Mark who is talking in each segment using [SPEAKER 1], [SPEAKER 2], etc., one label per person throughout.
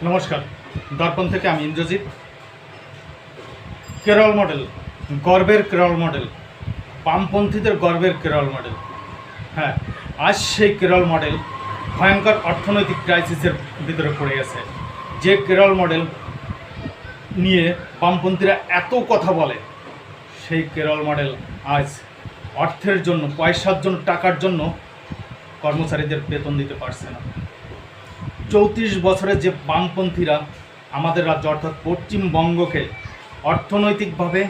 [SPEAKER 1] নমস্কার। দর্পণ থেকে আমি ইন্দ্রজিৎ। কেরল মডেল, গর্বের কেরল মডেল, বামপন্থীদের গর্বের কেরল মডেল। হ্যাঁ, আজ সেই কেরল মডেল ভয়ঙ্কর অর্থনৈতিক ক্রাইসিসের ভিতরে পড়ে গেছে। যে কেরল মডেল নিয়ে বামপন্থীরা এত কথা বলে, সেই কেরল মডেল আজ অর্থের জন্য, পয়সার জন্য, টাকার জন্য কর্মচারীদের বেতন দিতে পারছে না। 34 বছরে যে বামপন্থীরা আমাদের রাজ্য অর্থাৎ পশ্চিমবঙ্গকে অর্থনৈতিকভাবে,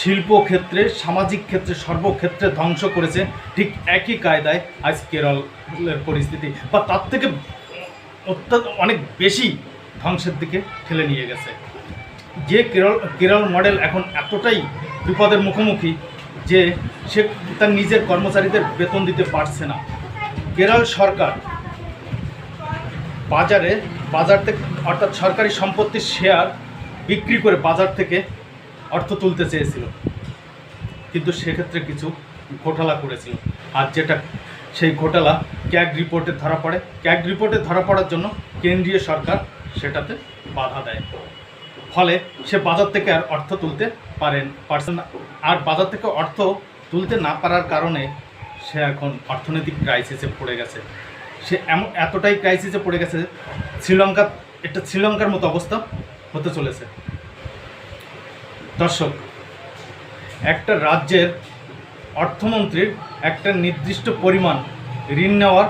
[SPEAKER 1] শিল্পক্ষেত্রে, সামাজিক ক্ষেত্রে, সর্বক্ষেত্রে ধ্বংস করেছে, ঠিক একই কায়দায় আজ কেরলের পরিস্থিতি বা তার থেকে অনেক বেশি ধ্বংসের দিকে ঠেলে নিয়ে গেছে। যে কেরল মডেল এখন এতটাই বিপদের মুখোমুখি যে সে তার নিজের কর্মচারীদের বেতন দিতে পারছে না। কেরল সরকার বাজার থেকে অর্থাৎ সরকারি সম্পত্তির শেয়ার বিক্রি করে বাজার থেকে অর্থ তুলতে চেয়েছিল, কিন্তু সেক্ষেত্রে কিছু ঘোটালা করেছিল। আর যেটা সেই ঘোটালা ক্যাগ রিপোর্টে ধরা পড়ে। ক্যাগ রিপোর্টে ধরা পড়ার জন্য কেন্দ্রীয় সরকার সেটাতে বাধা দেয়, ফলে সে বাজার থেকে আর অর্থ তুলতে পারছে না। আর বাজার থেকে অর্থ তুলতে না পারার কারণে সে এখন অর্থনৈতিক ক্রাইসিসে পড়ে গেছে। সে এতটাই ক্রাইসিসে পড়ে গেছে, শ্রীলঙ্কার মতো অবস্থা হতে চলেছে। দর্শক, একটা রাজ্যের অর্থমন্ত্রীর একটা নির্দিষ্ট পরিমাণ ঋণ নেওয়ার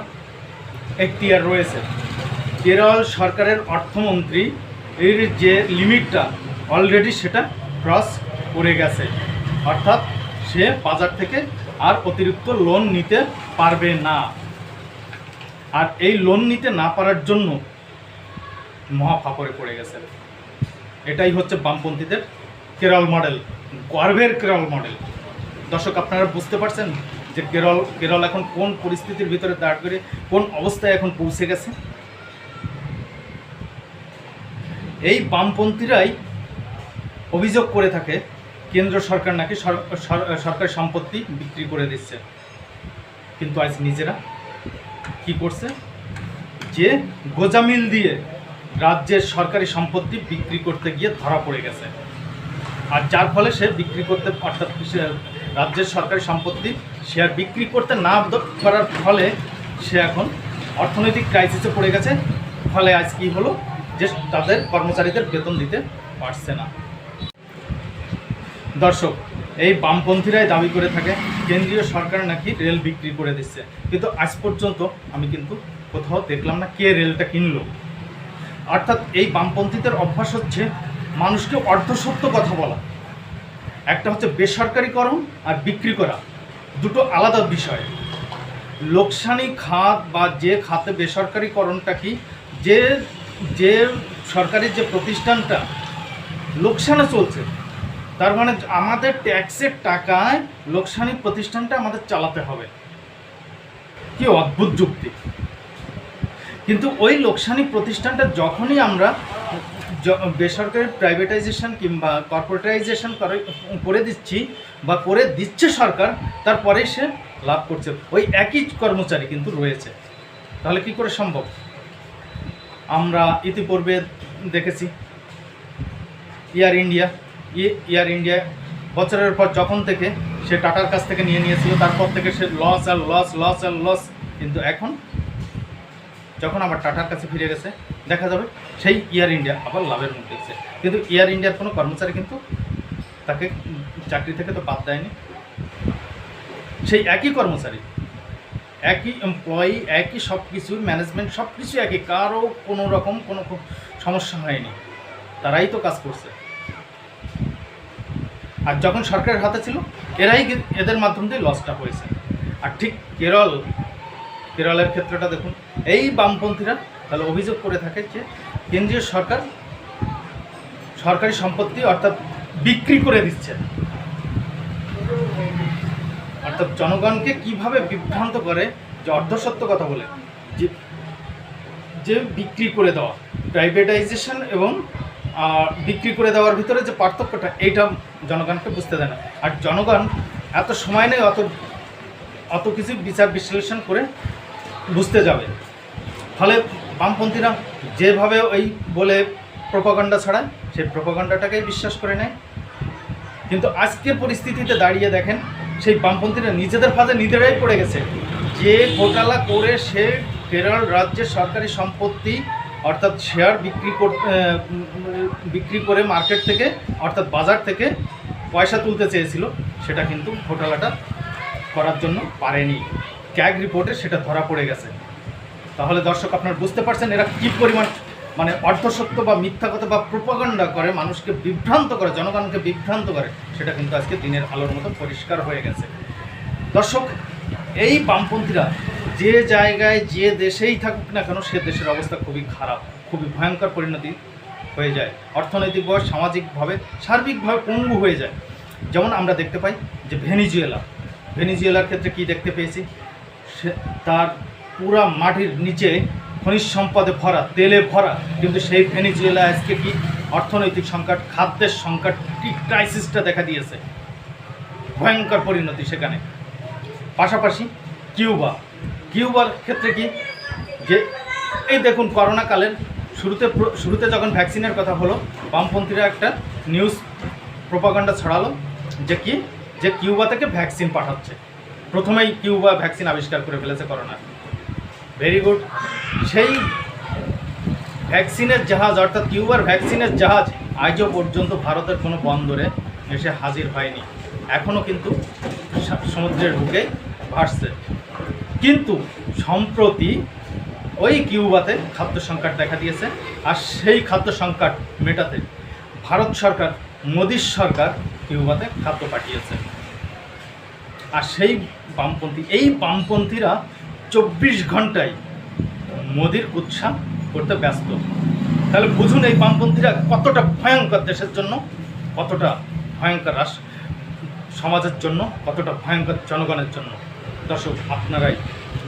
[SPEAKER 1] এখতিয়ার রয়েছে। কেরল সরকারের অর্থমন্ত্রী এর যে লিমিটটা অলরেডি সেটা ক্রস করে গেছে, অর্থাৎ সে বাজার থেকে আর অতিরিক্ত লোন নিতে পারবে না। আর এই লোন নিতে না পারার জন্য মহা ফাঁপড়ে পড়ে গেছে। এটাই হচ্ছে বামপন্থীদের কেরল মডেল, গর্বের কেরল মডেল। দর্শক, আপনারা বুঝতে পারছেন যে কেরল এখন কোন পরিস্থিতির ভিতরে দাঁড় করে, কোন অবস্থায় এখন পৌঁছে গেছে। এই বামপন্থীরাই অভিযোগ করে থাকে কেন্দ্র সরকার নাকি সরকারি সম্পত্তি বিক্রি করে দিচ্ছে, কিন্তু আজ নিজেরা কি করছে, যে গোজামিল দিয়ে রাজ্যের সরকারি সম্পত্তি বিক্রি করতে গিয়ে ধরা পড়ে গেছে। আর যার ফলে সে বিক্রি করতে, অর্থাৎ রাজ্যের সরকারি সম্পত্তি শেয়ার বিক্রি করতে না করার ফলে সে এখন অর্থনৈতিক ক্রাইসিসে পড়ে গেছে। ফলে আজ কি হলো, যে তাদের কর্মচারীদের বেতন দিতে পারছে না। দর্শক, এই বামপন্থীরাই দাবি করে থাকে কেন্দ্রীয় সরকার নাকি রেল বিক্রি করে দিচ্ছে, কিন্তু আজ পর্যন্ত আমি কিন্তু কোথাও দেখলাম না কে রেলটা কিনলো। অর্থাৎ এই বামপন্থীদের অভ্যাস হচ্ছে মানুষকে অর্ধসত্য কথা বলা। একটা হচ্ছে বেসরকারিকরণ আর বিক্রি করা, দুটো আলাদা বিষয়। লোকসানি খাত বা যে খাতে বেসরকারিকরণটা কি, যে সরকারি যে প্রতিষ্ঠানটা লোকসানে চলছে, তার মানে আমাদের ট্যাক্সের টাকায় লোকসানি প্রতিষ্ঠানটা আমাদের চালাতে হবে। কি অদ্ভুত যুক্তি! কিন্তু ওই লোকসানি প্রতিষ্ঠানটা যখনই আমরা বেসরকারি প্রাইভেটাইজেশন কিংবা কর্পোরেটাইজেশন করে দিচ্ছি বা করে দিচ্ছে সরকার, তারপরে সে লাভ করছে। ওই একই কর্মচারী কিন্তু রয়েছে। তাহলে কি করে সম্ভব? আমরা ইতিপূর্বে দেখেছি এয়ার ইন্ডিয়া বছরের পর যখন থেকে সে টাটার কাছ থেকে নিয়েছিল, তারপর থেকে সে লস আর লস। কিন্তু এখন যখন আবার টাটার কাছে ফিরে গেছে, দেখা যাবে সেই এয়ার ইন্ডিয়া আবার লাভের মুখ দেখছে। কিন্তু এয়ার ইন্ডিয়ার কোনো কর্মচারী কিন্তু তাকে চাকরি থেকে তো বাদ দেয়নি। সেই একই কর্মচারী, একই এমপ্লয়ি, একই সব কিছু, ম্যানেজমেন্ট সব কিছু একই, কারও কোনো রকম কোনো সমস্যা হয়নি, তারাই তো কাজ করছে। আর যখন সরকারের হাতে ছিল, এদের মাধ্যম দিয়ে লসটা হয়েছে। আর ঠিক কেরলের ক্ষেত্রটা দেখুন, এই বামপন্থীরা তাহলে অভিযোগ করে থাকে যে কেন্দ্রীয় সরকার সরকারি সম্পত্তি অর্থাৎ বিক্রি করে দিচ্ছে। অর্থাৎ জনগণকে কিভাবে বিভ্রান্ত করে, যে অর্ধসত্য কথা বলে, যে বিক্রি করে দেওয়া, প্রাইভেটাইজেশন এবং বিক্রি করে দেওয়ার ভিতরে যে পার্থক্যটা, এইটা জনগণকে বুঝতে দেয় না। আর জনগণ এত সময় নেই অত কিছু বিচার বিশ্লেষণ করে বুঝতে যাবে। ফলে বামপন্থীরা যেভাবে ওই বলে প্রোপাগান্ডা ছড়ায় সেই প্রোপাগান্ডাটাকেই বিশ্বাস করে নেয়। কিন্তু আজকের পরিস্থিতিতে দাঁড়িয়ে দেখেন সেই বামপন্থীরা নিজেদের ফাঁদে নিজেরাই পড়ে গেছে। যে ঘোটালা করে সে কেরল রাজ্যের সরকারি সম্পত্তি অর্থাৎ শেয়ার বিক্রি করে মার্কেট থেকে অর্থাৎ বাজার থেকে পয়সা তুলতে চেয়েছিল, সেটা কিন্তু ঘোটালাটা করার জন্য পারেনি। ক্যাগ রিপোর্টে সেটা ধরা পড়ে গেছে। তাহলে দর্শক আপনারা বুঝতে পারছেন এরা কী পরিমাণ মানে অর্ধসত্য বা মিথ্যা কথা বা প্রোপাগান্ডা করে, মানুষকে বিভ্রান্ত করে, জনগণকে বিভ্রান্ত করে, সেটা কিন্তু আজকে দিনের আলোর মতো পরিষ্কার হয়ে গেছে। দর্শক, এই বামপন্থীরা যে জায়গায় যে দেশেই থাকুক না কেন সে দেশের অবস্থা খুবই খারাপ, খুবই ভয়ঙ্কর পরিণতি হয়ে যায়, অর্থনৈতিকভাবে, সামাজিকভাবে, সার্বিকভাবে পঙ্গু হয়ে যায়। যেমন আমরা দেখতে পাই যে ভেনিজুয়েলার ক্ষেত্রে কি দেখতে পেয়েছি, সে তার পুরা মাটির নিচে খনিজ সম্পদে ভরা, তেলে ভরা, কিন্তু সেই ভেনিজুয়েলা আজকে কি অর্থনৈতিক সংকট, খাদ্যের সংকট, কি ক্রাইসিসটা দেখা দিয়েছে, ভয়ঙ্কর পরিণতি সেখানে। পাশাপাশি কিউবার ক্ষেত্রে কি যে এই দেখুন করোনাকালের শুরুতে যখন ভ্যাকসিনের কথা হলো, বামপন্থীরা একটা নিউজ প্রোপাগান্ডা ছড়ালো যে কিউবা থেকে ভ্যাকসিন পাঠাচ্ছে। প্রথমেই কিউবা ভ্যাকসিন আবিষ্কার করে ফেলেছে করোনার। Very good. সেই ভ্যাকসিনের জাহাজ অর্থাৎ কিউবার ভ্যাকসিনের জাহাজ আজও পর্যন্ত ভারতের কোনো বন্দরে এসে হাজির হয়নি, এখনও কিন্তু সমুদ্রের বুকে ভাসছে। কিন্তু সম্প্রতি ওই কিউবাতে খাদ্য সংকট দেখা দিয়েছে, আর সেই খাদ্য সংকট মেটাতে ভারত সরকার, মোদির সরকার কিউবাতে খাদ্য পাঠিয়েছে। আর সেই বামপন্থীরা 24 ঘন্টায় মোদির উৎসাহ করতে ব্যস্ত। তাহলে বুঝুন এই বামপন্থীরা কতটা ভয়ঙ্কর দেশের জন্য, কতটা ভয়ঙ্কর সমাজের জন্য, কতটা ভয়ঙ্কর জনগণের জন্য। দর্শক, আপনারাই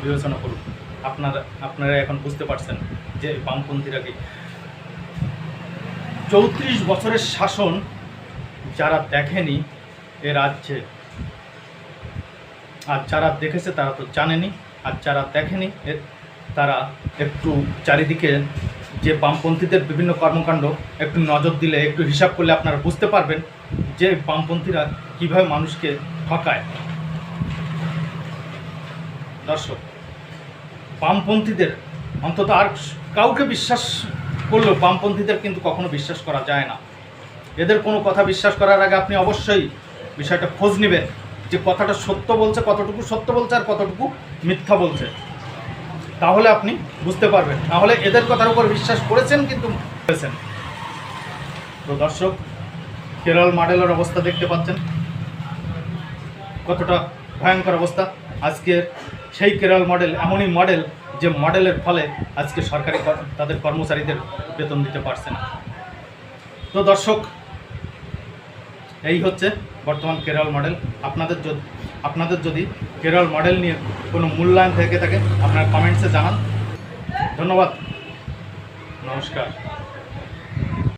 [SPEAKER 1] বিবেচনা করুন। আপনারা এখন বুঝতে পারছেন যে বামপন্থীরা কি 34 বছরের শাসন যারা দেখেনি এ রাজ্যে, আর যারা দেখেছে তারা তো জানেনি, আর যারা দেখেনি তারা একটু চারিদিকে যে বামপন্থীদের বিভিন্ন কর্মকাণ্ড একটু নজর দিলে, একটু হিসাব করলে আপনারা বুঝতে পারবেন যে বামপন্থীরা কীভাবে মানুষকে ঠকায়। দর্শক, বামপন্থীদের অন্তত আর কাউকে বিশ্বাস করলেও বামপন্থীদের কিন্তু কখনো বিশ্বাস করা যায় না। এদের কোনো কথা বিশ্বাস করার আগে আপনি অবশ্যই বিষয়টা খোঁজ নেবেন যে কথাটা সত্য বলছে, কতটুকু সত্য বলছে আর কতটুকু মিথ্যা বলছে, তাহলে আপনি বুঝতে পারবেন। নাহলে এদের কথার উপর বিশ্বাস করেছেন কিন্তু করেছেন। তো দর্শক, কেরল মডেলের অবস্থা দেখতে পাচ্ছেন কতটা ভয়ঙ্কর অবস্থা। আজকে সেই কেরল মডেল এমনই মডেল যে মডেলের ফলে আজকে সরকারি তাদের কর্মচারীদের বেতন দিতে পারছে না। তো দর্শক, এই হচ্ছে বর্তমান কেরল মডেল। আপনাদের যদি কেরল মডেল নিয়ে কোনো মূল্যায়ন থেকে থাকে আপনার কমেন্টসে জানান। ধন্যবাদ, নমস্কার।